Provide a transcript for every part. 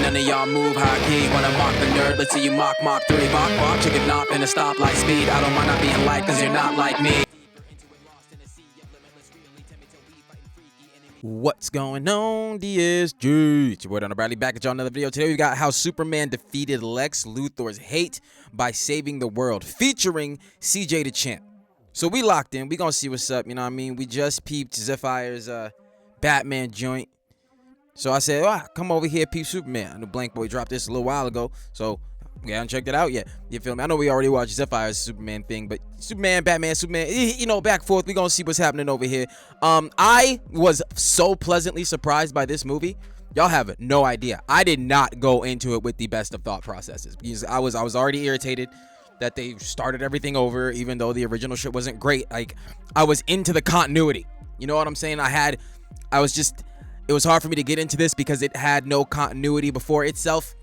Ain't none of y'all move high key. Wanna mock the nerd? Let's see you mock 3. Mock, chicken knock in a stoplight speed. I don't mind not being liked, cause you're not like me. What's going on, DSG? It's your boy Donald Bradley back at y'all another video. Today we got how Superman defeated Lex Luthor's hate by saving the world, featuring CJ the Champ. So we locked in. We gonna see what's up, you know what I mean? We just peeped Zephyr's Batman joint. So I said, come over here, peep Superman. I know BlankBoy dropped this a little while ago, so we haven't checked it out yet. You feel me? I know we already watched Zephyr's Superman thing, but Superman, Batman, Superman, you know, back and forth. We gonna see what's happening over here. I was so pleasantly surprised by this movie. Y'all have no idea. I did not go into it with the best of thought processes because I was already irritated that they started everything over, even though the original shit wasn't great. Like, I was into the continuity. You know what I'm saying? It was hard for me to get into this because it had no continuity before itself.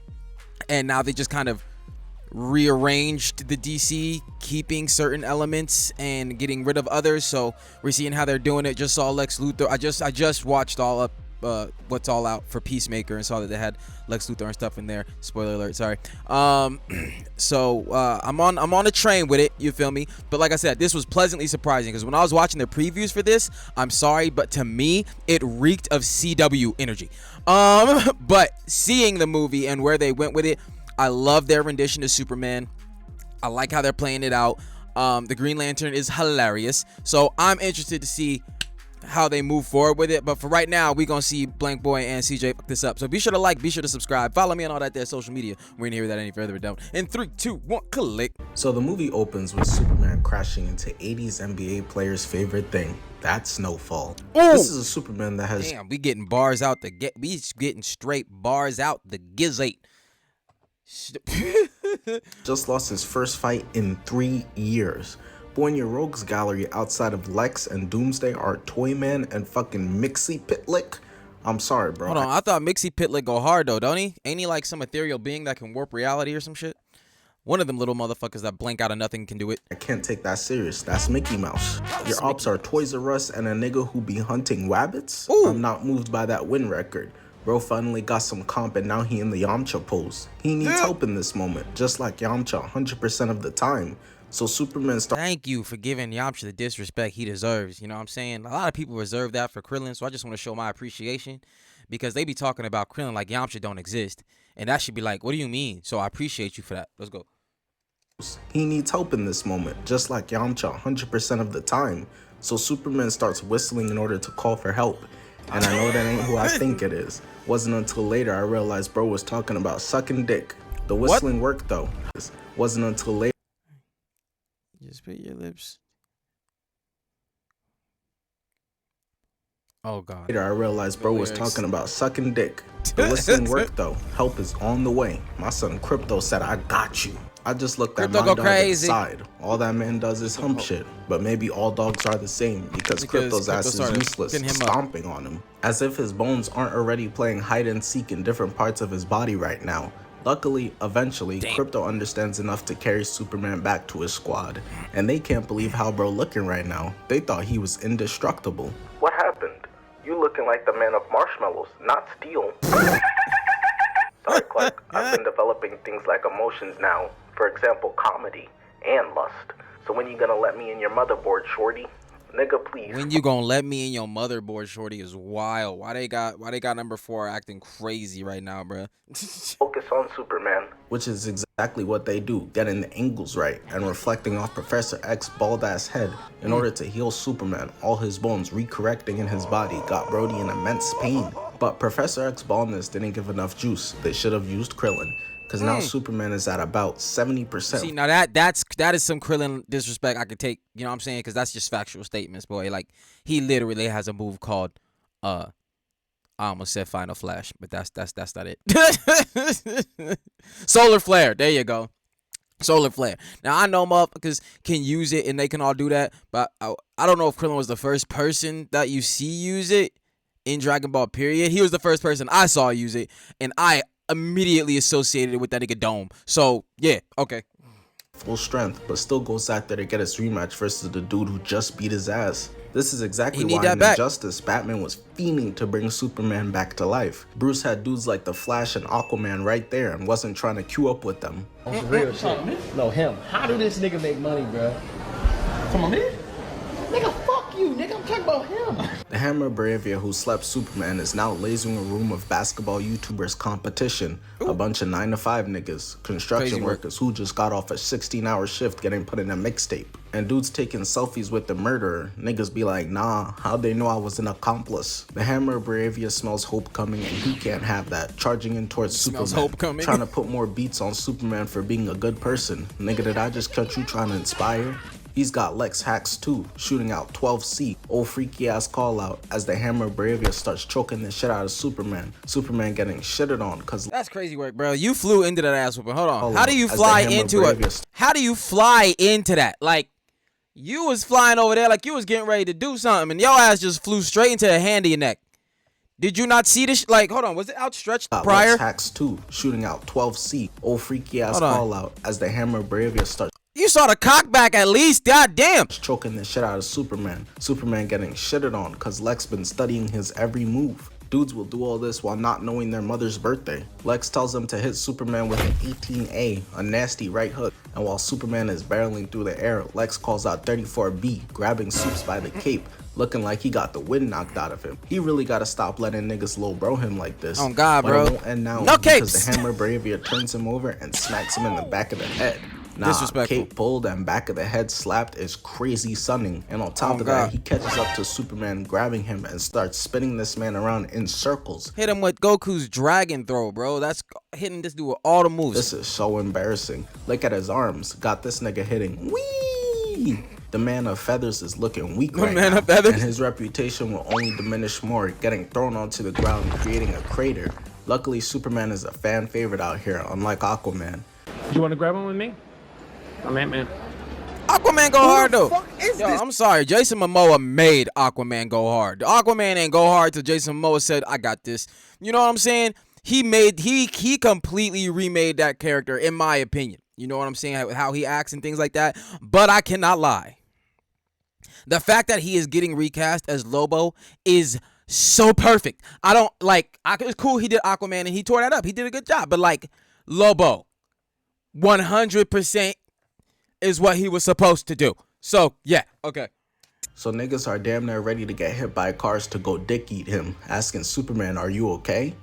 And now they just kind of rearranged the DC, keeping certain elements and getting rid of others. So we're seeing how they're doing it. Just saw Lex Luthor. I just watched all up what's all out for Peacemaker and saw that they had Lex Luthor and stuff in there. Spoiler alert, sorry. So I'm on a train with it, you feel me? But like I said, this was pleasantly surprising because when I was watching the previews for this, I'm sorry, but to me it reeked of CW energy. But seeing the movie and where they went with it, I love their rendition of Superman. I like how they're playing it out. The Green Lantern is hilarious, so I'm interested to see how they move forward with it. But for right now, we gonna see BlankBoy and CJ fuck this up. So be sure to like, be sure to subscribe, follow me on all that there social media. We're gonna hear that any further, don't. In 3, 2, 1, click. So the movie opens with Superman crashing into 80s NBA players' favorite thing, that snowfall. Ooh. This is a Superman that has we getting bars out the we getting straight bars out the gizzate. just lost his first fight in 3 years. But when your rogues gallery outside of Lex and Doomsday are Toyman and fucking Mixie Pitlick, I'm sorry, bro. Hold on, I thought Mixie Pitlick go hard though, don't he? Ain't he like some ethereal being that can warp reality or some shit? One of them little motherfuckers that blink out of nothing can do it. I can't take that serious. That's Mickey Mouse. Your ops are Toys R Us and a nigga who be hunting rabbits? Ooh. I'm not moved by that win record. Bro finally got some comp and now he in the Yamcha pose. He needs help in this moment, just like Yamcha 100% of the time. So Superman starts. Thank you for giving Yamcha the disrespect he deserves. You know what I'm saying? A lot of people reserve that for Krillin, so I just want to show my appreciation because they be talking about Krillin like Yamcha don't exist. And that should be like, what do you mean? So I appreciate you for that. Let's go. He needs help in this moment, just like Yamcha 100% of the time. So Superman starts whistling in order to call for help. And I know that ain't who I think it is. Wasn't until later I realized bro was talking about sucking dick. The whistling worked though. Wasn't until later. Just put your lips. Oh God. Later I realized bro was talking about sucking dick. The whistling worked though. Help is on the way. My son Crypto said I got you. I just looked at my dog inside. All that man does is hump shit. But maybe all dogs are the same because Crypto's ass is useless, stomping on him. As if his bones aren't already playing hide and seek in different parts of his body right now. Luckily, eventually, Crypto understands enough to carry Superman back to his squad. And they can't believe how bro looking right now. They thought he was indestructible. What happened? You looking like the man of marshmallows, not steel. Sorry, Clark. I've been developing things like emotions now. For example, comedy and lust. So when you gonna let me in your motherboard, shorty? Nigga, please. When you gonna let me in your motherboard, shorty, is wild. Why they got number 4 acting crazy right now, bruh? Focus on Superman. Which is exactly what they do, getting the angles right and reflecting off Professor X's bald ass head in order to heal Superman. All his bones recorrecting in his body got Brody in immense pain. But Professor X's baldness didn't give enough juice. They should have used Krillin. Because now Superman is at about 70%. See, now that is some Krillin disrespect I could take, you know what I'm saying? Because that's just factual statements, boy. Like, he literally has a move called, I almost said Final Flash, but that's not it. Solar Flare, there you go. Solar Flare. Now, I know motherfuckers can use it and they can all do that, but I don't know if Krillin was the first person that you see use it in Dragon Ball, period. He was the first person I saw use it, and I immediately associated it with that nigga Dome. So yeah, okay. Full strength, but still goes out there to get his rematch versus the dude who just beat his ass. This is exactly why in Injustice, Batman was fiending to bring Superman back to life. Bruce had dudes like the Flash and Aquaman right there and wasn't trying to queue up with them. On some real shit. No, him. How do this nigga make money, bro? Come on, man. Nigga, fuck you, nigga. I'm talking about him. The Hammer Bravia who slept Superman is now lasering a room of basketball YouTubers competition. A bunch of 9-to-5 niggas, construction workers who just got off a 16-hour shift getting put in a mixtape. And dudes taking selfies with the murderer. Niggas be like, nah, how'd they know I was an accomplice? The Hammer Bravia smells hope coming and he can't have that. Charging in towards Superman, trying to put more beats on Superman for being a good person. Nigga, did I just catch you trying to inspire? He's got Lex hacks too, shooting out 12C, old freaky ass call out as the Hammer Bravia starts choking the shit out of Superman. Superman getting shitted on cause that's crazy work, bro. You flew into that ass whooping. Hold on. How do you fly into it? How do you fly into that? Like, you was flying over there like you was getting ready to do something and your ass just flew straight into the hand of your neck. Did you not see this? Like, hold on, was it outstretched prior? Lex hacks too, shooting out 12C, old freaky ass call out as the Hammer Bravia starts. You saw the cock back at least, goddamn. Choking the shit out of Superman. Superman getting shitted on cause Lex been studying his every move. Dudes will do all this while not knowing their mother's birthday. Lex tells them to hit Superman with an 18A, a nasty right hook. And while Superman is barreling through the air, Lex calls out 34B, grabbing Supes by the cape, looking like he got the wind knocked out of him. He really gotta stop letting niggas low bro him like this. Oh God, bro. But it won't end now no because capes. the Hammer Bravia turns him over and smacks him in the back of the head. Nah, cape pulled and back of the head slapped is crazy sunning. And on top of that, he catches up to Superman, grabbing him and starts spinning this man around in circles. Hit him with Goku's dragon throw, bro. That's hitting this dude with all the moves. This is so embarrassing. Look at his arms. Got this nigga hitting. Whee! The man of feathers is looking weak right now. And his reputation will only diminish more, getting thrown onto the ground, creating a crater. Luckily, Superman is a fan favorite out here, unlike Aquaman. You want to grab him with me? I'm Ant-Man. Aquaman go hard though. Yo, I'm sorry, Jason Momoa made Aquaman go hard. Aquaman ain't go hard till Jason Momoa said, I got this. You know what I'm saying? He completely remade that character, in my opinion. You know what I'm saying? How he acts and things like that. But I cannot lie. The fact that he is getting recast as Lobo is so perfect. I don't like, it's cool he did Aquaman and he tore that up. He did a good job. But like, Lobo, 100% is what he was supposed to do. So, yeah, okay. So niggas are damn near ready to get hit by cars to go dick eat him, asking Superman, are you okay?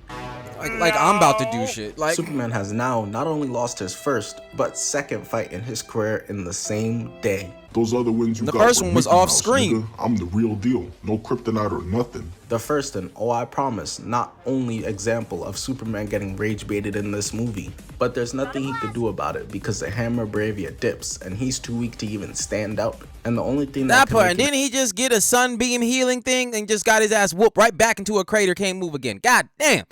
Like I'm about to do shit. Like Superman has now not only lost his first, but second fight in his career in the same day. Those other wins you got. The first one was off screen. Nigga. I'm the real deal. No kryptonite or nothing. The first and, oh I promise, not only example of Superman getting rage baited in this movie, but there's nothing he could do about it because the Hammer Bravia dips and he's too weak to even stand out. And the only thing that part, and didn't he just get a sunbeam healing thing and just got his ass whooped right back into a crater, can't move again? God damn.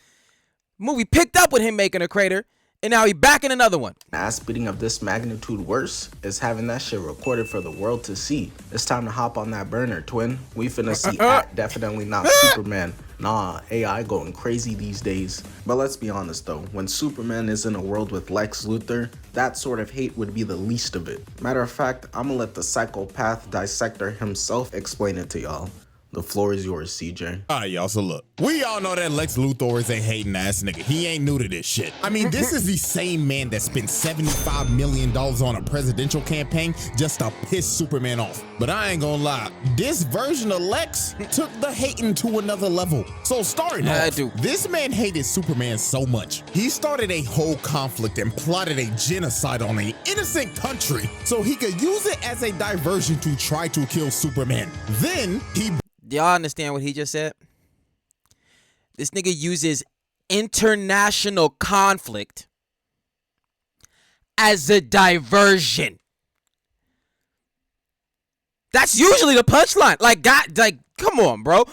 Movie picked up with him making a crater, and now he back in another one. Ass beating of this magnitude worse is having that shit recorded for the world to see. It's time to hop on that burner, twin. We finna see definitely not Superman. Nah, AI going crazy these days. But let's be honest though, when Superman is in a world with Lex Luthor, that sort of hate would be the least of it. Matter of fact, I'ma let the psychopath dissector himself explain it to y'all. The floor is yours, CJ. Alright, y'all, so look. We all know that Lex Luthor is a hating ass nigga. He ain't new to this shit. I mean, this is the same man that spent $75 million on a presidential campaign just to piss Superman off. But I ain't gonna lie, this version of Lex took the hating to another level. So starting off, this man hated Superman so much. He started a whole conflict and plotted a genocide on an innocent country so he could use it as a diversion to try to kill Superman. Then he... Y'all understand what he just said? This nigga uses international conflict as a diversion. That's usually the punchline. Like, God, like, come on, bro.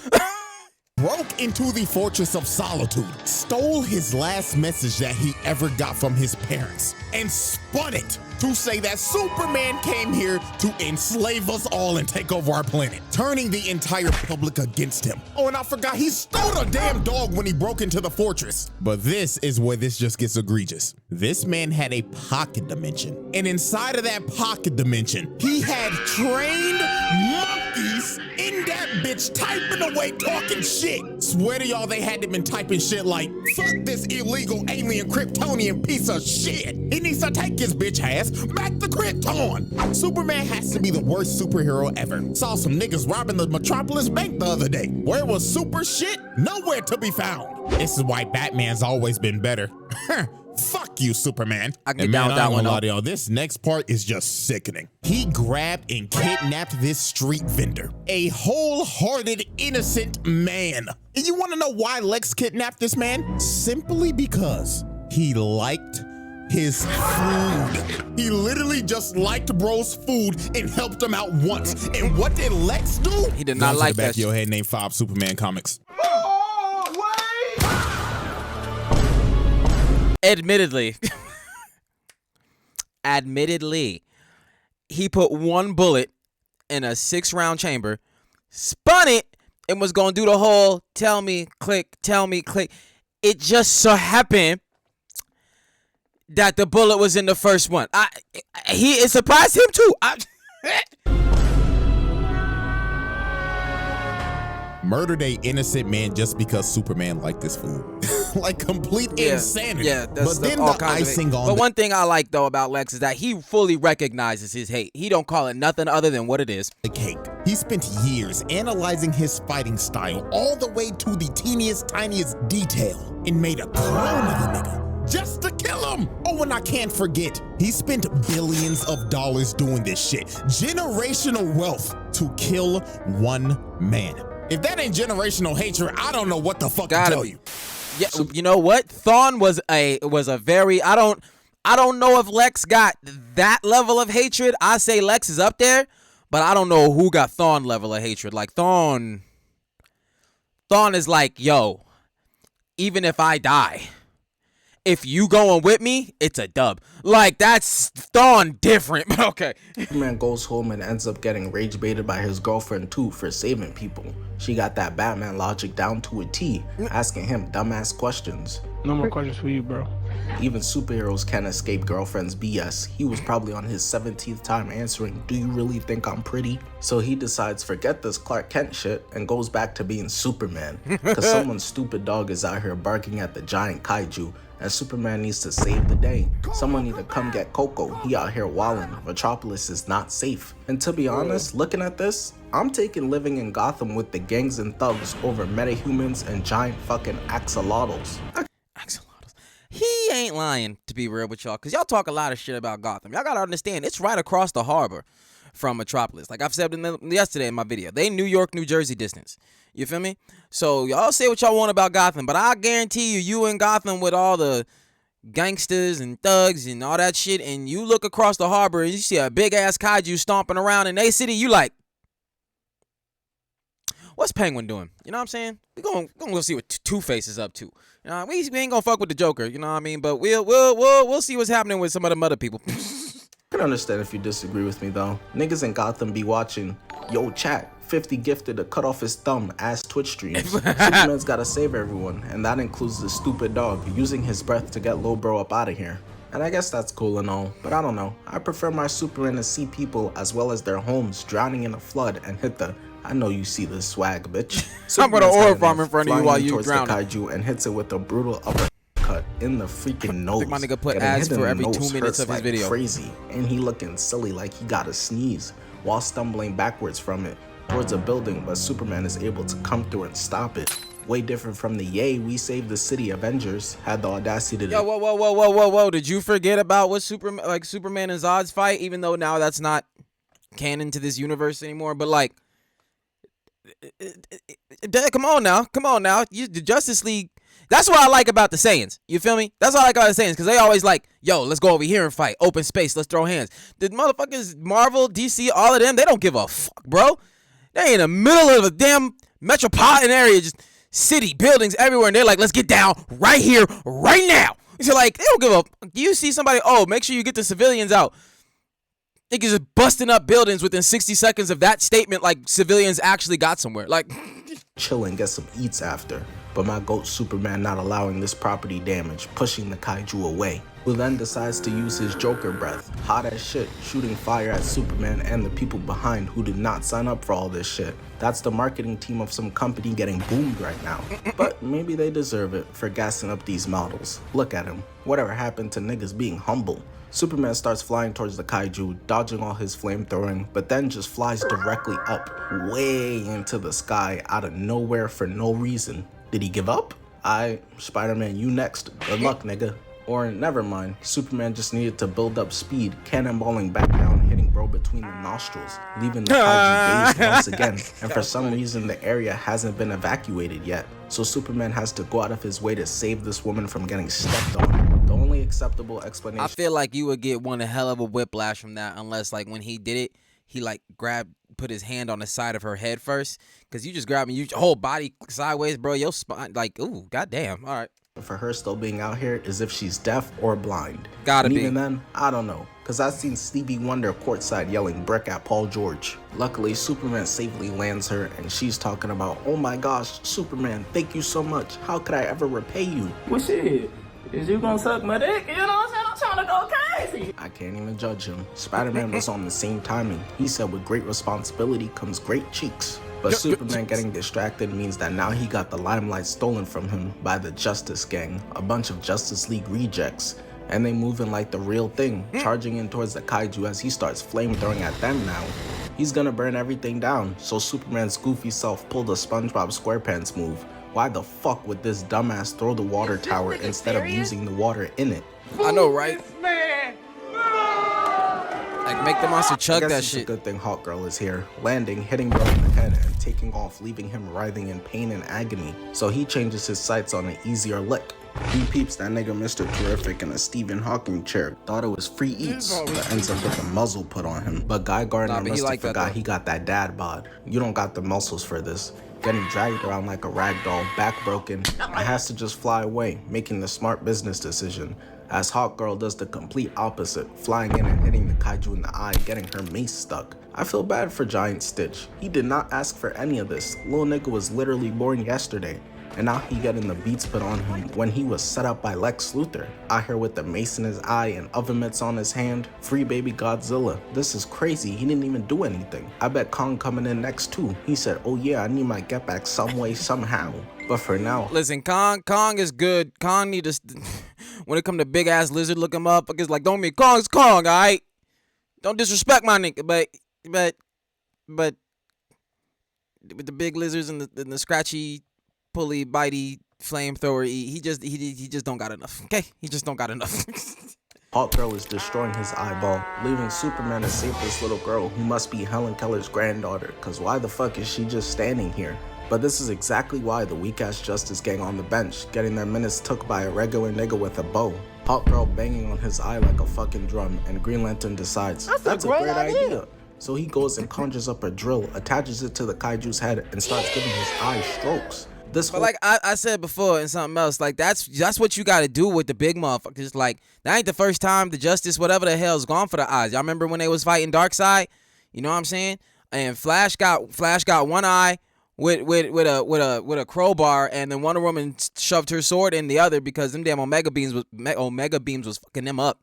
Broke into the Fortress of Solitude, stole his last message that he ever got from his parents, and spun it to say that Superman came here to enslave us all and take over our planet, turning the entire public against him. Oh, and I forgot, he stole a damn dog when he broke into the fortress. But this is where this just gets egregious. This man had a pocket dimension, and inside of that pocket dimension, he had trained monkeys in that bitch typing away talking shit. Swear to y'all they had to been typing shit like, fuck this illegal alien Kryptonian piece of shit. He needs to take his bitch ass back to Krypton. Superman has to be the worst superhero ever. Saw some niggas robbing the Metropolis bank the other day. Where was super shit? Nowhere to be found. This is why Batman's always been better. Fuck you, Superman. I can get down with that one, though. Y'all. This next part is just sickening. He grabbed and kidnapped this street vendor, a wholehearted, innocent man. And you want to know why Lex kidnapped this man? Simply because he liked his food. He literally just liked bro's food and helped him out once. And what did Lex do? He did not like that. Back of your head, name 5 Superman comics. Admittedly, he put one bullet in a 6-round chamber, spun it, and was gonna do the whole tell me, click. It just so happened that the bullet was in the first one. It surprised him too. Murdered a innocent man just because Superman liked his food. Like complete insanity. Yeah, that's but then all the icing on. But one thing I like though about Lex is that he fully recognizes his hate. He don't call it nothing other than what it is. The cake. He spent years analyzing his fighting style all the way to the teeniest, tiniest detail and made a clone of the nigga just to kill him. Oh, and I can't forget, he spent billions of dollars doing this shit. Generational wealth to kill one man. If that ain't generational hatred, I don't know what the fuck to tell you. Yeah, you know what? Thawne was a very I don't know if Lex got that level of hatred. I say Lex is up there, but I don't know who got Thawne level of hatred. Like Thawne is like, yo, even if I die, if you going with me, it's a dub. Like, that's Thawne different. Okay. Man goes home and ends up getting rage baited by his girlfriend too for saving people. She got that Batman logic down to a T, asking him dumbass questions. No more questions for you, bro. Even superheroes can't escape girlfriend's BS. He was probably on his 17th time answering, do you really think I'm pretty? So he decides forget this Clark Kent shit and goes back to being Superman. Cause someone's stupid dog is out here barking at the giant Kaiju and Superman needs to save the day. Someone need to come get Coco. He out here wildin'. Metropolis is not safe. And to be honest, looking at this, I'm taking living in Gotham with the gangs and thugs over metahumans and giant fucking axolotls. Axolotls. He ain't lying, to be real with y'all, because y'all talk a lot of shit about Gotham. Y'all gotta understand, it's right across the harbor from Metropolis. Like I've said yesterday in my video, they New York, New Jersey distance. You feel me? So y'all say what y'all want about Gotham, but I guarantee you in Gotham with all the gangsters and thugs and all that shit, and you look across the harbor and you see a big ass Kaiju stomping around in a city, you like, what's Penguin doing? You know what I'm saying? We're gonna go see what Two-Face is up to. You know, we ain't gonna fuck with the Joker, you know what I mean? But we'll see what's happening with some of them other people. I can understand if you disagree with me though. Niggas in Gotham be watching, yo chat, 50 gifted to cut off his thumb ass Twitch streams. Superman's gotta save everyone, and that includes the stupid dog using his breath to get Lil Bro up out of here. And I guess that's cool and all, but I don't know. I prefer my Superman to see people as well as their homes drowning in a flood and hit the I know you see the swag, bitch. I'm gonna oil farm in front of you while you drown. The Kaiju and hits it with a brutal uppercut in the freaking nose. I think my nigga put ads for every 2 minutes of his video. Crazy, and he looking silly like he got a sneeze while stumbling backwards from it towards a building, but Superman is able to come through and stop it. Way different from the yay we saved the city Avengers had the audacity to. Yo, whoa! Did you forget about what Superman and Zod's fight? Even though now that's not canon to this universe anymore, but like. Come on now. The Justice League. That's what I like about the Saiyans. You feel me? That's what I like about the Saiyans, because they always like, yo, let's go over here and fight. Open space, let's throw hands. The motherfuckers, Marvel, DC, all of them, they don't give a fuck, bro. They in the middle of a damn metropolitan area, just city, buildings everywhere, and they're like, let's get down right here, right now. So like, they don't give a. Do you see somebody? Oh, make sure you get the civilians out. Niggas just busting up buildings within 60 seconds of that statement, like civilians actually got somewhere. Like, chill and get some eats after. but my GOAT Superman not allowing this property damage, pushing the kaiju away, who then decides to use his Joker breath, hot as shit, shooting fire at Superman and the people behind who did not sign up for all this shit. That's the marketing team of some company getting boomed right now. But maybe they deserve it for gassing up these models. Look at him. Whatever happened to niggas being humble? Superman starts flying towards the kaiju, dodging all his flamethrowing, but then just flies directly up, way into the sky, out of nowhere for no reason. Did he give up? Spider-Man, you next. Good luck, nigga. Or never mind, Superman just needed to build up speed, cannonballing back down, hitting bro between the nostrils, leaving the kaiju dazed once again, and for some reason the area hasn't been evacuated yet. So Superman has to go out of his way to save this woman from getting stepped on. The only acceptable explanation— I feel like you would get one hell of a whiplash from that, unless like when he did it, he like put his hand on the side of her head first, because you just grabbing your whole body sideways, bro. Your spine, like, ooh, goddamn. All right. For her still being out here is if she's deaf or blind. Gotta and be. Even then, I don't know, cause I've seen Stevie Wonder courtside yelling brick at Paul George. Luckily, Superman safely lands her, and she's talking about, oh my gosh, Superman, thank you so much. How could I ever repay you? Well, shit, is you gonna suck my dick? You know what I'm saying? I'm trying to go crazy. I can't even judge him. Spider-Man was on the same timing. He said with great responsibility comes great cheeks. But Superman getting distracted means that now he got the limelight stolen from him by the Justice Gang, a bunch of Justice League rejects, and they moving like the real thing, charging in towards the kaiju as he starts flamethrowing at them now. He's gonna burn everything down, so Superman's goofy self pulled a SpongeBob SquarePants move. Why the fuck would this dumbass throw the water tower instead of using the water in it? I know, right? Like, make the monster chug that shit. It's a good thing Hawkgirl is here, landing, hitting Bro in the head, and taking off, leaving him writhing in pain and agony. So he changes his sights on an easier lick. He peeps that nigga Mr. Terrific in a Stephen Hawking chair. Thought it was free eats, but ends up with a muzzle put on him. But Guy Gardner must have forgot he got that dad bod. You don't got the muscles for this. Getting dragged around like a rag doll, back broken, I has to just fly away, making the smart business decision. As Hawkgirl does the complete opposite, flying in and hitting the kaiju in the eye, getting her mace stuck. I feel bad for Giant Stitch. He did not ask for any of this. Lil nigga was literally born yesterday, and now he getting the beats put on him when he was set up by Lex Luthor. Out here with the mace in his eye and oven mitts on his hand. Free baby Godzilla. This is crazy. He didn't even do anything. I bet Kong coming in next too. He said, oh yeah, I need my get back some way, somehow. But for now, listen, Kong is good. Kong need to, when it come to big ass lizard looking motherfuckers, like, don't mean Kong's Kong, alright? Don't disrespect my nigga, but with the big lizards and the scratchy, pulley, bitey, flamethrower, he just don't got enough. Okay, he just don't got enough. Hawkgirl is destroying his eyeball, leaving Superman to save this little girl who must be Helen Keller's granddaughter, cause why the fuck is she just standing here? But this is exactly why the weak-ass Justice Gang on the bench, getting their minutes took by a regular nigga with a bow. Hawkgirl banging on his eye like a fucking drum, and Green Lantern decides, that's a great idea. So he goes and conjures up a drill, attaches it to the kaiju's head, and starts giving his eye strokes. But like I said before in something else, like that's what you got to do with the big motherfuckers. Like, that ain't the first time the Justice whatever the hell's gone for the eyes. Y'all remember when they was fighting Darkseid? You know what I'm saying? And Flash got one eye with a crowbar, and then Wonder Woman shoved her sword in the other because them damn Omega beams was fucking them up.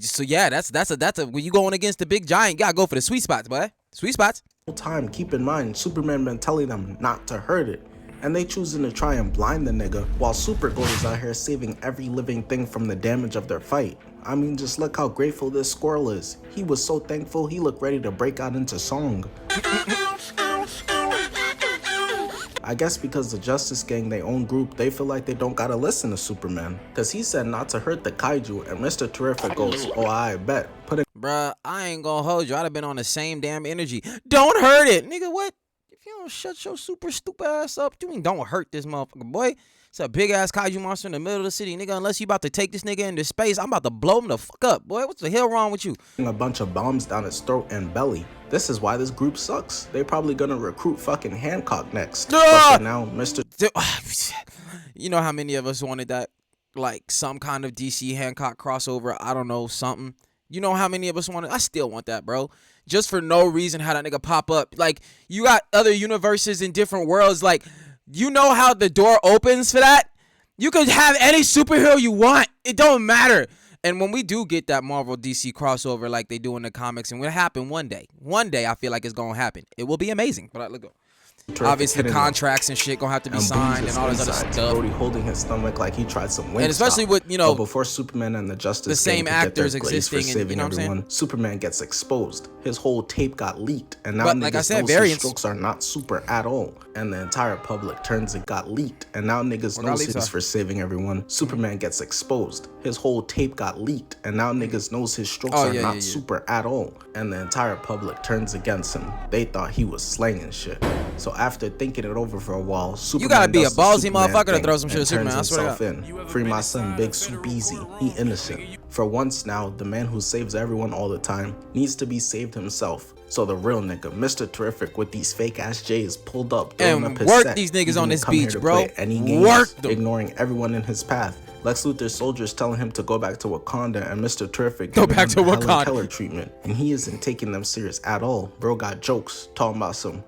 So yeah, that's a when you going against the big giant, you gotta go for the sweet spots, boy. Sweet spots. Time, keep in mind, Superman been telling them not to hurt it, and they choosing to try and blind the nigga, while Supergirl is out here saving every living thing from the damage of their fight. I mean, just look how grateful this squirrel is. He was so thankful he looked ready to break out into song. I guess because the Justice Gang, their own group, they feel like they don't gotta listen to Superman. Cause he said not to hurt the kaiju, and Mr. Terrific goes, oh I bet. Bruh, I ain't gonna hold you. I'd have been on the same damn energy. Don't hurt it. Nigga, what? If you don't shut your super stupid ass up, you mean don't hurt this motherfucker, boy. It's a big ass kaiju monster in the middle of the city, nigga. Unless you about to take this nigga into space, I'm about to blow him the fuck up, boy. What the hell wrong with you? A bunch of bombs down his throat and belly. This is why this group sucks. They probably gonna recruit fucking Hancock next. But for now, Mr. You know how many of us wanted that, like, some kind of DC Hancock crossover? I don't know, something. You know how many of us wanted? I still want that, bro. Just for no reason, how that nigga pop up. Like, you got other universes in different worlds. Like, you know how the door opens for that? You could have any superhero you want. It don't matter. And when we do get that Marvel DC crossover like they do in the comics, and will happen one day. One day I feel like it's gonna happen. It will be amazing. But look. Obviously, contracts and shit gonna have to be signed and all this other stuff. Brody holding his stomach like he tried some wing. And especially with, you know, but before Superman and the Justice the same actors existing, and you know what I'm saying? Superman gets exposed. His whole tape got leaked, and now like I said, his strokes are not super at all. And the entire public turns it got leaked, and now niggas knows he's for saving everyone. Superman gets exposed. His whole tape got leaked, and now niggas knows his strokes are not super at all. And the entire public turns against him. They thought he was slanging shit. So after thinking it over for a while, Superman, you gotta be a ballsy motherfucker to throw some shit at Superman. I swear to God. Free my son, Big Soup Easy. He innocent. For once now, the man who saves everyone all the time needs to be saved himself. So the real nigga, Mr. Terrific, with these fake ass J's pulled up, and up his work set. these niggas on this beach, bro. Work them. Ignoring everyone in his path. Lex Luthor's soldiers telling him to go back to Wakanda, and Mr. Terrific go back to Wakanda. Keller treatment, and he isn't taking them serious at all. Bro got jokes talking about some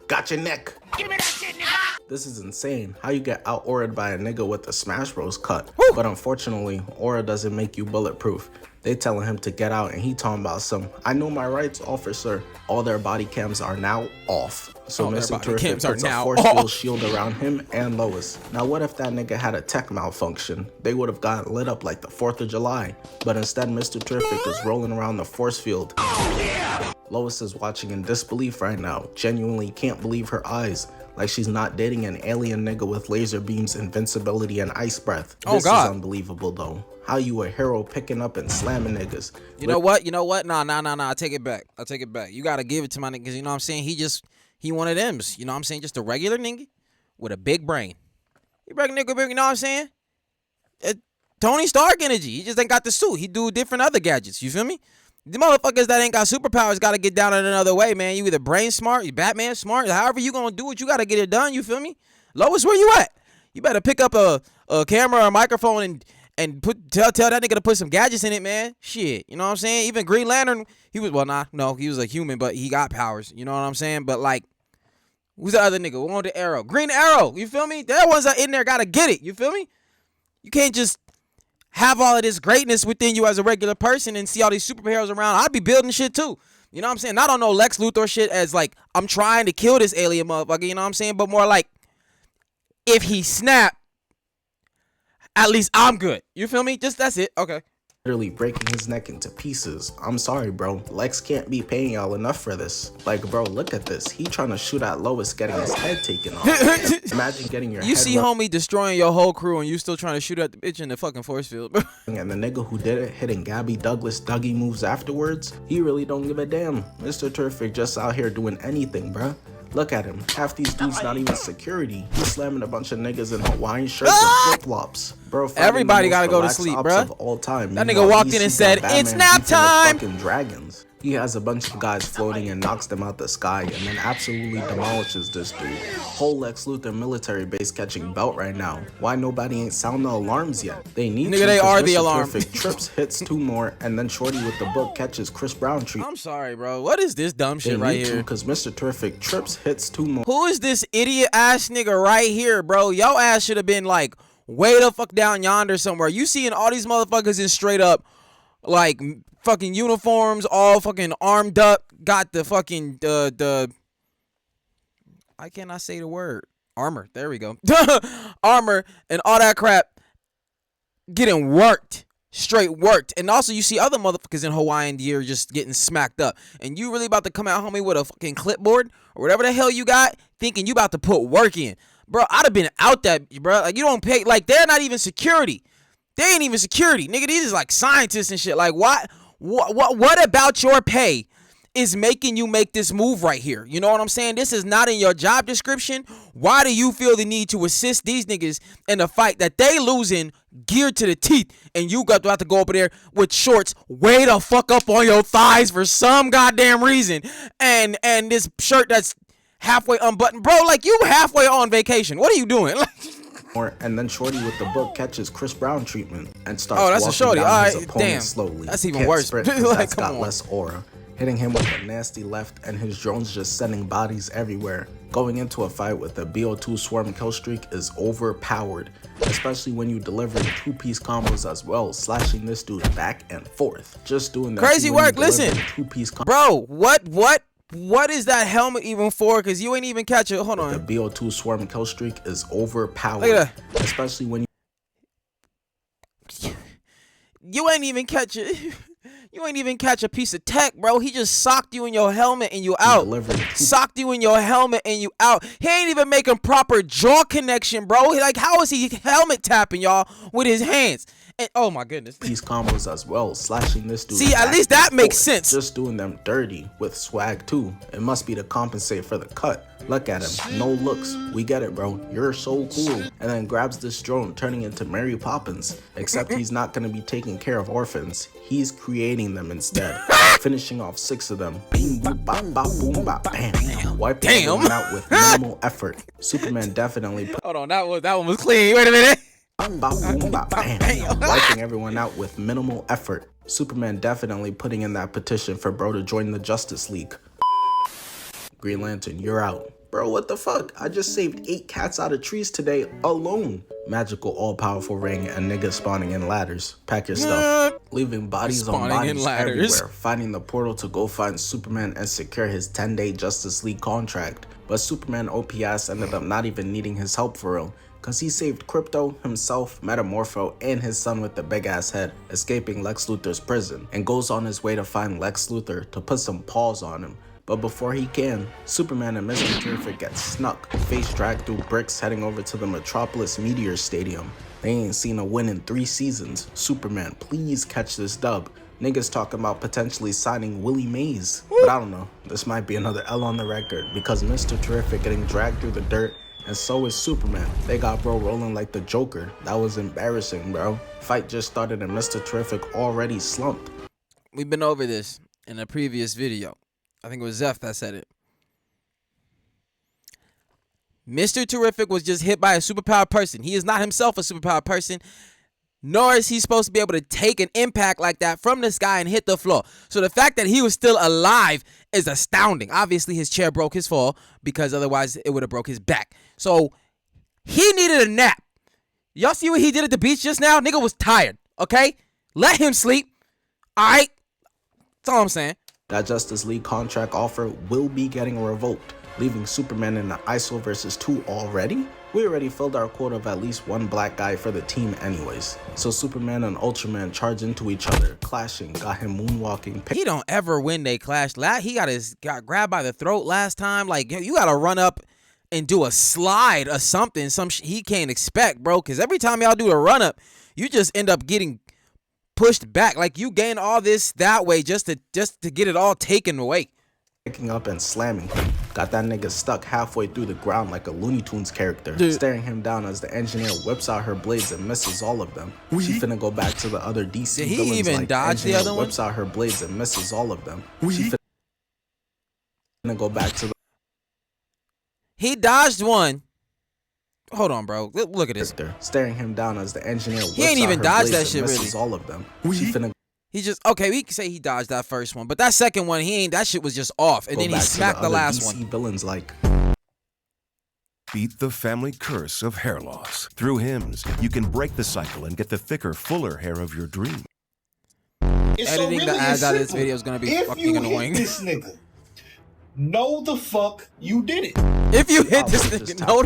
got your neck. Give me that shit, nigga. This is insane. How you get out-auraed by a nigga with a Smash Bros cut? Woo. But unfortunately, aura doesn't make you bulletproof. They telling him to get out, and he talking about some, I know my rights, officer. All their body cams are now off. So Mr. Terrific puts a force field shield around him and Lois. Now what if that nigga had a tech malfunction? They would have gotten lit up like the 4th of July. But instead, Mr. Terrific is rolling around the force field. Lois is watching in disbelief right now. Genuinely can't believe her eyes. Like she's not dating an alien nigga with laser beams, invincibility, and ice breath. This is unbelievable though. How you a hero picking up and slamming niggas? You know what? Nah. I take it back. You gotta give it to my niggas. You know what I'm saying? He one of them's. You know what I'm saying? Just a regular nigga with a big brain. You big nigga, you know what I'm saying? Tony Stark energy. He just ain't got the suit. He do different other gadgets. You feel me? The motherfuckers that ain't got superpowers gotta get down in another way, man. You either brain smart, you Batman smart, however you gonna do it, you gotta get it done, you feel me? Lois, where you at? You better pick up a camera or a microphone and tell that nigga to put some gadgets in it, man. Shit, you know what I'm saying? Even Green Lantern, he was, he was a human, but he got powers, you know what I'm saying? But like, who's the other nigga? Who on the Arrow? Green Arrow, you feel me? That ones that in there gotta get it, you feel me? You can't just have all of this greatness within you as a regular person and see all these superheroes around. I'd be building shit too. You know what I'm saying? Not on no Lex Luthor shit as like, I'm trying to kill this alien motherfucker, you know what I'm saying? But more like, if he snap, at least I'm good. You feel me? Just that's it. Okay. Literally breaking his neck into pieces. I'm sorry, bro. Lex can't be paying y'all enough for this. Like, bro, look at this. He trying to shoot at Lois, getting his head taken off. Imagine getting your head. You see homie destroying your whole crew and you still trying to shoot at the bitch in the fucking force field. And the nigga who did it hitting Gabby Douglas Dougie moves afterwards, he really don't give a damn. Mr. Terrific just out here doing anything, bruh. Look at him. Half these dudes not even security. He's slamming a bunch of niggas in Hawaiian shirts and flip-flops. Bro, everybody gotta go to sleep, bro. That nigga walked in and said, "It's nap time." Fucking dragons. He has a bunch of guys floating and knocks them out the sky and then absolutely demolishes this dude. Whole Lex Luthor military base catching belt right now. Why nobody ain't sound the alarms yet? They need to. Nigga, they are the alarm. Perfect trips, hits 2 more, and then Shorty with the book catches Chris Brown treat. I'm sorry, bro. What is this dumb shit right here? Because Mr. Terrific trips, hits 2 more. Who is this idiot ass nigga right here, bro? Yo ass should have been like way the fuck down yonder somewhere. You seeing all these motherfuckers in straight up like fucking uniforms, all fucking armed up, got the fucking the I cannot say the word armor. There we go. Armor and all that crap getting worked. Straight worked. And also you see other motherfuckers in Hawaiian gear just getting smacked up. And you really about to come out, homie, with a fucking clipboard or whatever the hell you got, thinking you about to put work in. Bro, I'd have been out that, bro. Like, you don't pay, like, they're not even security. They ain't even security. Nigga, these is like scientists and shit. Like, what about your pay is making you make this move right here? You know what I'm saying? This is not in your job description. Why do you feel the need to assist these niggas in a fight that they losing geared to the teeth, and you got to have to go over there with shorts way the fuck up on your thighs for some goddamn reason, and this shirt that's halfway unbuttoned? Bro, like, you halfway on vacation. What are you doing? And then Shorty with the book catches Chris Brown treatment and starts that's a Shorty. All right, damn. Slowly. That's even worse. Sprint, like, that's got less aura. Hitting him with a nasty left, and his drones just sending bodies everywhere. Going into a fight with the BO2 swarm kill streak is overpowered, especially when you deliver 2-piece combos as well, slashing this dude back and forth. Just doing that. Crazy work. Listen, 2-piece bro, what is that helmet even for? Because you ain't even catch it. Hold on. The BO2 swarm kill streak is overpowered, Look at that. especially when You ain't even catch it. You ain't even catch a piece of tech, bro. He just socked you in your helmet and you out. Socked you in your helmet and you out. He ain't even making proper jaw connection, bro. Like, how is he helmet tapping y'all with his hands? And oh my goodness. These combos as well, slashing this dude. See, at least that makes sense. Just doing them dirty with swag too. It must be to compensate for the cut. Look at him, no looks. We get it, bro. You're so cool. And then grabs this drone, turning into Mary Poppins. Except he's not gonna be taking care of orphans. He's creating them instead. Finishing off 6 of them. Bing, boom, bop, bop, boom, bop, bam. Wiping everyone out with minimal effort. Superman definitely. Hold on, that one was clean. Wait a minute. Wiping everyone out with minimal effort. Superman definitely putting in that petition for bro to join the Justice League. Green Lantern, you're out. Bro, what the fuck? I just saved 8 cats out of trees today alone. Magical all-powerful ring and niggas spawning in ladders. Pack your stuff. Leaving bodies on bodies everywhere. Finding the portal to go find Superman and secure his 10-day Justice League contract. But Superman OPS ended up not even needing his help for real. Cause he saved Crypto, himself, Metamorpho, and his son with the big ass head, escaping Lex Luthor's prison, and goes on his way to find Lex Luthor to put some paws on him. But before he can, Superman and Mr. Terrific get snuck, face dragged through bricks heading over to the Metropolis Meteor Stadium. They ain't seen a win in 3 seasons. Superman, please catch this dub. Niggas talking about potentially signing Willie Mays. But I don't know, this might be another L on the record, because Mr. Terrific getting dragged through the dirt, and so is Superman. They got bro rolling like the Joker. That was embarrassing, bro. Fight just started and Mr. Terrific already slumped. We've been over this in a previous video. I think it was Zeph that said it. Mr. Terrific was just hit by a superpowered person. He is not himself a superpowered person, nor is he supposed to be able to take an impact like that from the sky and hit the floor. So the fact that he was still alive is astounding. Obviously, his chair broke his fall because otherwise it would have broke his back. So he needed a nap. Y'all see what he did at the beach just now? Nigga was tired, okay? Let him sleep, all right? That's all I'm saying. That Justice League contract offer will be getting revoked, leaving Superman in the ISO versus 2 already? We already filled our quota of at least 1 black guy for the team anyways. So Superman and Ultraman charge into each other, clashing, got him moonwalking. He don't ever win they clash. He got grabbed by the throat last time. Like, you gotta run up and do a slide or something. He can't expect, bro, because every time y'all do a run up, you just end up getting pushed back. Like, you gain all this that way just to get it all taken away. Picking up and slamming him. Got that nigga stuck halfway through the ground like a Looney Tunes character. Staring him down as the engineer whips out her blades and misses all of them. She finna go back to the other DC Did he villains even like dodge the other one? Whips out her blades and misses all of them. She finna go back to the... He dodged one. Hold on, bro. Look at this. Staring him down as the engineer whips he ain't even dodged that shit really. Misses all of them. She finna... He just, okay, we can say he dodged that first one, but that second one, that shit was just off, and then he smacked the last DC one. Villains like... Beat the family curse of hair loss. Through hymns, you can break the cycle and get the thicker, fuller hair of your dream. Editing the ads out of this video is gonna be fucking annoying. If you hit this nigga, know the fuck you did it. If you hit this nigga, no,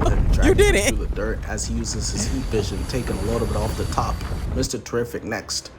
you did it. Through the dirt as he uses his heat vision, taking a little bit off the top. Mr. Terrific next.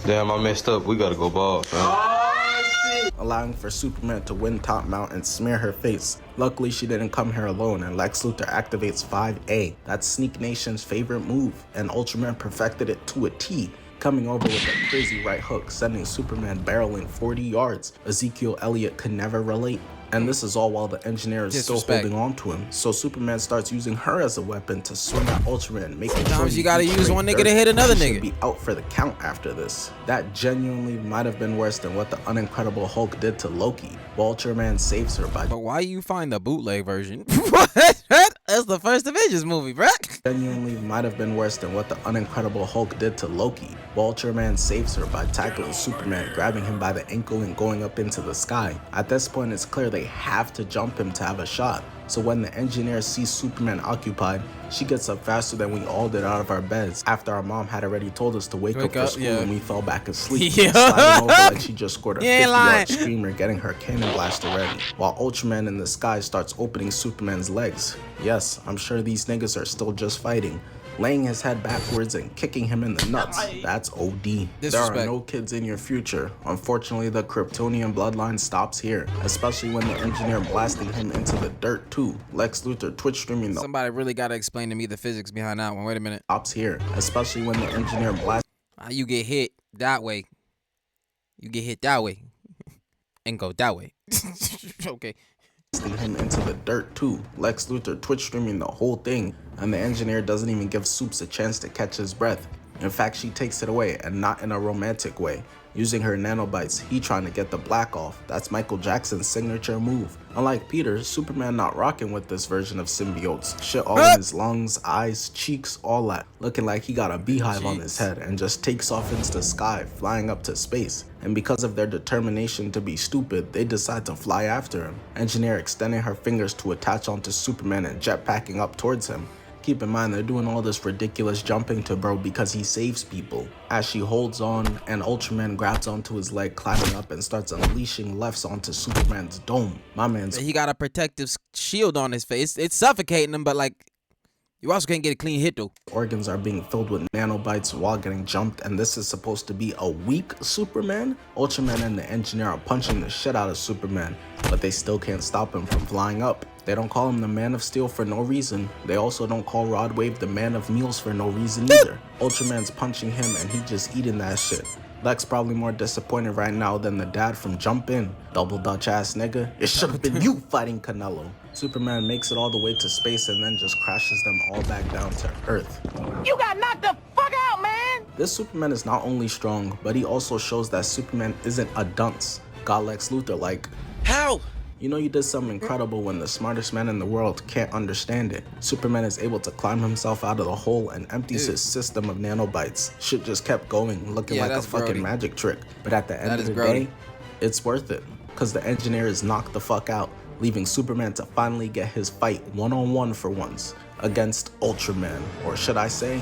Damn, I messed up. We gotta go bald, man. Allowing for Superman to win top mount and smear her face. Luckily, she didn't come here alone, and Lex Luthor activates 5A. That's Sneak Nation's favorite move, and Ultraman perfected it to a T, coming over with a crazy right hook, sending Superman barreling 40 yards. Ezekiel Elliott could never relate. And this is all while the engineer is still holding on to him. So Superman starts using her as a weapon to swing at Ultraman, making sure you gotta use one nigga to hit another nigga. Should be out for the count after this. That genuinely might have been worse than what the Unincredible Hulk did to Loki. Ultraman saves her by... But why you find the bootleg version? That's the first Avengers movie, bro. Genuinely might have been worse than what the Unincredible Hulk did to Loki. Ultraman saves her by tackling Superman, grabbing him by the ankle and going up into the sky. At this point, it's clear they have to jump him to have a shot. So when the engineer sees Superman occupied, she gets up faster than we all did out of our beds after our mom had already told us to wake up for school and we fell back asleep, sliding over like she just scored a 50-yard screamer, getting her cannon blaster ready, while Ultraman in the sky starts opening Superman's legs. Yes, I'm sure these niggas are still just fighting, laying his head backwards and kicking him in the nuts. That's OD. There are no kids in your future. Unfortunately, the Kryptonian bloodline stops here, especially when the engineer blasting him into the dirt too. Lex Luthor Twitch streaming. Somebody really gotta explain to me the physics behind that one. Wait a minute. Stops here, especially when the engineer blasts. You get hit that way. You get hit that way, and go that way. Okay. Him into the dirt too. Lex Luthor Twitch streaming the whole thing, and the engineer doesn't even give Supes a chance to catch his breath. In fact, she takes it away, and not in a romantic way. Using her nanobites, he trying to get the black off. That's Michael Jackson's signature move. Unlike Peter, Superman not rocking with this version of symbiotes. Shit all in his lungs, eyes, cheeks, all that. Looking like he got a beehive on his head and just takes off into the sky, flying up to space. And because of their determination to be stupid, they decide to fly after him. Engineer extending her fingers to attach onto Superman and jetpacking up towards him. Keep in mind, they're doing all this ridiculous jumping to bro because he saves people. As she holds on and Ultraman grabs onto his leg, climbing up and starts unleashing lefts onto Superman's dome. My man's... He got a protective shield on his face. It's suffocating him, but like, you also can't get a clean hit though. Organs are being filled with nanobites while getting jumped, and this is supposed to be a weak Superman? Ultraman and the engineer are punching the shit out of Superman, but they still can't stop him from flying up. They don't call him the Man of Steel for no reason. They also don't call Rod Wave the Man of Meals for no reason either. Ultraman's punching him and he just eating that shit. Lex probably more disappointed right now than the dad from Jump In. Double Dutch ass nigga. It should have been you fighting Canelo. Superman makes it all the way to space and then just crashes them all back down to Earth. You got knocked the fuck out, man! This Superman is not only strong, but he also shows that Superman isn't a dunce. Got Lex Luthor like, how? You know you did something incredible when the smartest man in the world can't understand it. Superman is able to climb himself out of the hole and empties his system of nanobites. Shit just kept going, looking like a fucking magic trick. But at the end of the day, it's worth it. Cause the engineer is knocked the fuck out, leaving Superman to finally get his fight one-on-one for once against Ultraman. Or should I say?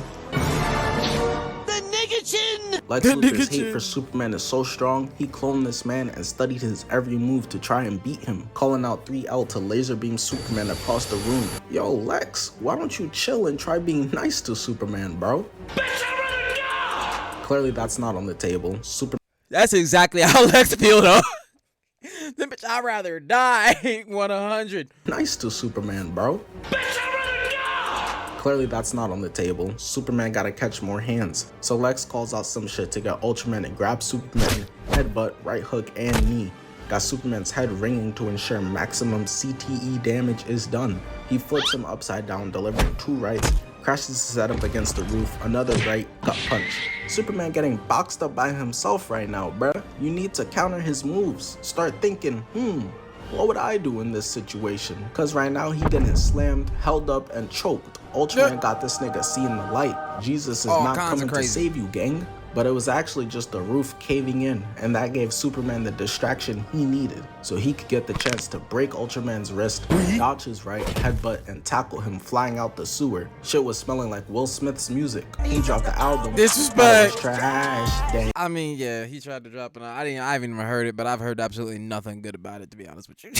Lex Luthor's hate for Superman is so strong, he cloned this man and studied his every move to try and beat him, calling out 3L to laser beam Superman across the room. Yo, Lex, why don't you chill and try being nice to Superman, bro? Clearly that's not on the table. That's exactly how Lex feel though. Then bitch, I'd rather die 100. Nice to Superman, bro. Clearly that's not on the table. Superman gotta catch more hands. So Lex calls out some shit to get Ultraman and grab Superman, headbutt, right hook, and knee. Got Superman's head ringing to ensure maximum CTE damage is done. He flips him upside down, delivering 2 rights, crashes his head up against the roof, another right, gut punch. Superman getting boxed up by himself right now, bruh. You need to counter his moves. Start thinking, what would I do in this situation? Cause right now he getting slammed, held up, and choked. Ultraman got this nigga seeing the light. Jesus is not coming to save you, gang. But it was actually just the roof caving in, and that gave Superman the distraction he needed, so he could get the chance to break Ultraman's wrist, dodge his right, headbutt, and tackle him flying out the sewer. Shit was smelling like Will Smith's music. He dropped the album. Disrespect. Trash. Dang. I mean, yeah, he tried to drop it. I haven't even heard it, but I've heard absolutely nothing good about it, to be honest with you.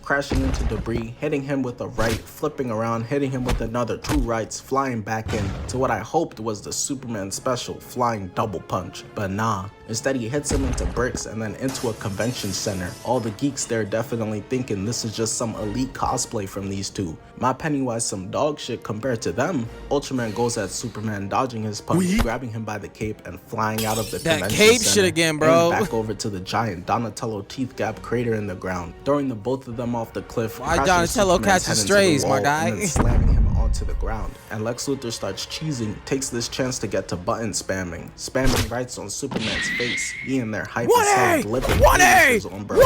Crashing into debris, hitting him with a right, flipping around, hitting him with another 2 rights, flying back in to what I hoped was the Superman special flying double punch, but nah. Instead he hits him into bricks and then into a convention center. All the geeks there definitely thinking this is just some elite cosplay from these two. My Pennywise some dog shit compared to them. Ultraman goes at Superman, dodging his punch, grabbing him by the cape and flying out of the convention cape center, shit again, bro. And back over to the giant Donatello teeth gap crater in the ground, throwing the both of them off the cliff. Why Donatello catches strays, my guy? And then slamming him onto the ground. And Lex Luthor starts cheesing, takes this chance to get to button spamming rights on Superman's face. He in there hype as hell, delivering finishes on bro.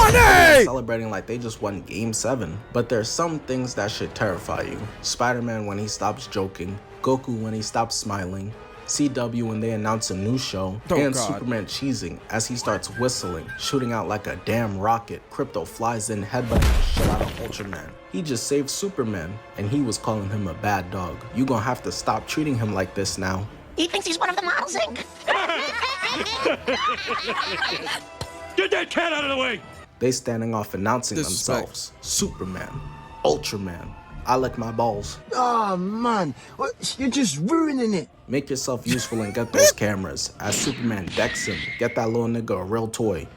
Celebrating like they just won Game 7. But there's some things that should terrify you. Spider-Man when he stops joking, Goku when he stops smiling, CW when they announce a new show, and Superman cheesing as he starts whistling, shooting out like a damn rocket. Krypto flies in, headbutting the shit out of Ultraman. He just saved Superman, and he was calling him a bad dog. You gonna have to stop treating him like this now. He thinks he's one of the models, Inc. Get that cat out of the way! They standing off announcing themselves. Superman, Ultraman, I lick my balls. Oh man, you're just ruining it. Make yourself useful and get those cameras. As Superman decks him, get that little nigga a real toy.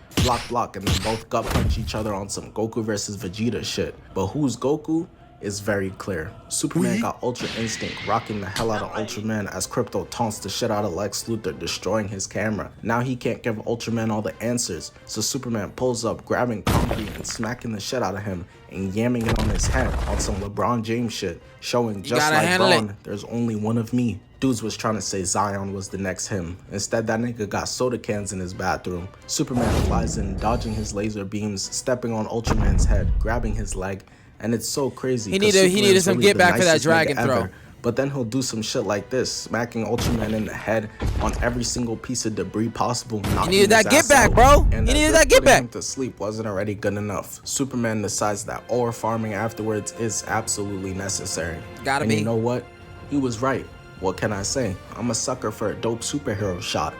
Block, and then both gut punch each other on some Goku versus Vegeta shit. But who's Goku is very clear. Superman got Ultra Instinct, rocking the hell out of Ultraman as Krypto taunts the shit out of Lex Luthor, destroying his camera. Now he can't give Ultraman all the answers, so Superman pulls up, grabbing concrete and smacking the shit out of him and yamming it on his head on some LeBron James shit, showing just like Braun, there's only one of me. Dudes was trying to say Zion was the next him. Instead, that nigga got soda cans in his bathroom. Superman flies in, dodging his laser beams, stepping on Ultraman's head, grabbing his leg, and it's so crazy. He needed some get back for that dragon throw. But then he'll do some shit like this, smacking Ultraman in the head on every single piece of debris possible. He needed that get back, bro. And he needed that get back. Him to sleep wasn't already good enough. Superman decides that ore farming afterwards is absolutely necessary. Gotta be. And you know what? He was right. What can I say? I'm a sucker for a dope superhero shot.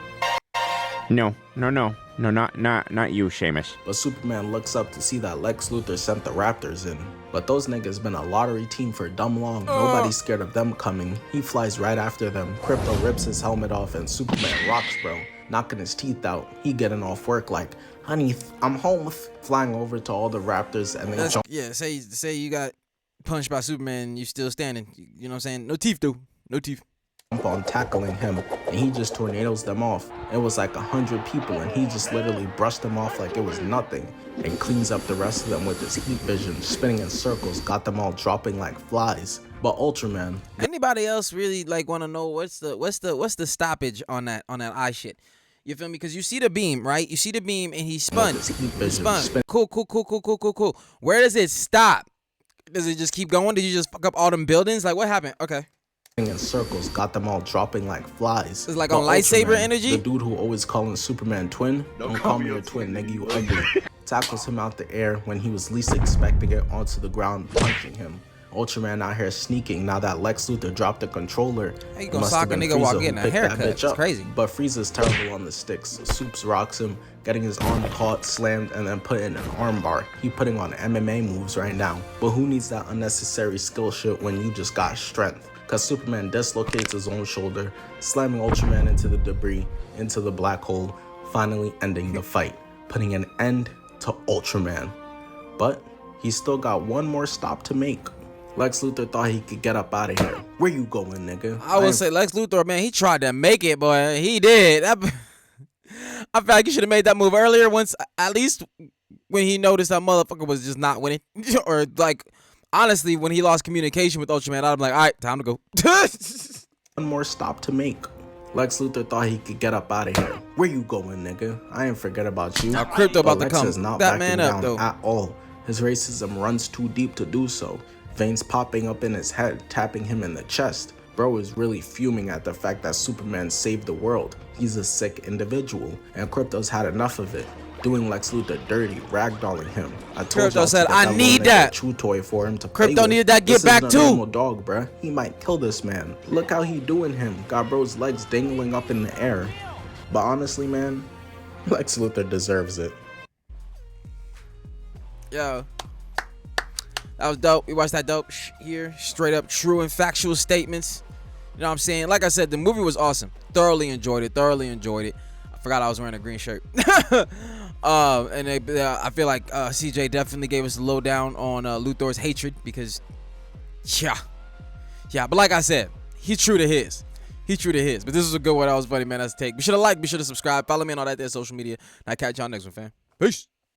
No, not you, Seamus. But Superman looks up to see that Lex Luthor sent the Raptors in. But those niggas been a lottery team for dumb long. Nobody's scared of them coming. He flies right after them. Krypto rips his helmet off and Superman rocks, bro, knocking his teeth out. He getting off work like, honey, I'm home. Flying over to all the Raptors and they jump. Yeah, say you got punched by Superman and you still standing. You know what I'm saying? No teeth, dude. No teeth. On tackling him, and he just tornadoes them off. It was like 100 people and he just literally brushed them off like it was nothing and cleans up the rest of them with his heat vision, spinning in circles, got them all dropping like flies. But Ultraman, anybody else really like want to know what's the stoppage on that eye shit? You feel me? Because you see the beam, right? You see the beam and he spun. Cool. Where does it stop? Does it just keep going? Did you just fuck up all them buildings? Like what happened? Okay. In circles, got them all dropping like flies. It's like on lightsaber energy. The dude who always calling Superman twin, don't call me your twin, nigga, you ugly. Tackles him out the air when he was least expecting it onto the ground, punching him. Ultraman out here sneaking now that Lex Luthor dropped the controller. How you gonna sock a nigga while getting a haircut? It's crazy. But Frieza's terrible on the sticks. Supes rocks him, getting his arm caught, slammed, and then put in an arm bar. He putting on MMA moves right now. But who needs that unnecessary skill shit when you just got strength? Cause Superman dislocates his own shoulder, slamming Ultraman into the debris, into the black hole, finally ending the fight, putting an end to Ultraman. But he still got one more stop to make. Lex Luthor thought he could get up out of here. Where you going, nigga? I would say Lex Luthor, man, he tried to make it, boy. He did. I feel like he should have made that move earlier, once at least when he noticed that motherfucker was just not winning. Or like, honestly, when he lost communication with Ultraman, I'm like, all right, time to go. One more stop to make. Lex Luthor thought he could get up out of here. Where you going, nigga? I ain't forget about you. Now Krypto about to come. Lex is not that backing man up, down though. at all. His racism runs too deep to do so. Veins popping up in his head, tapping him in the chest. Bro is really fuming at the fact that Superman saved the world. He's a sick individual, and Krypto's had enough of it. Doing Lex Luthor dirty, ragdolling him. I told Krypto said, I need that chew toy for him to play Krypto with. needed that get back This too. is a normal dog, bruh. He might kill this man. Look how he doing him. Got bro's legs dangling up in the air. But honestly, man, Lex Luthor deserves it. Yo, that was dope. We watched that dope here. Straight up true and factual statements. You know what I'm saying? Like I said, the movie was awesome. Thoroughly enjoyed it. I forgot I was wearing a green shirt. I feel like CJ definitely gave us a lowdown on Luthor's hatred because, yeah. But like I said, he's true to his. But this was a good one. That was funny, man. That's a take. Be sure to like. Be sure to subscribe. Follow me on all that there social media. And I'll catch y'all next one, fam. Peace.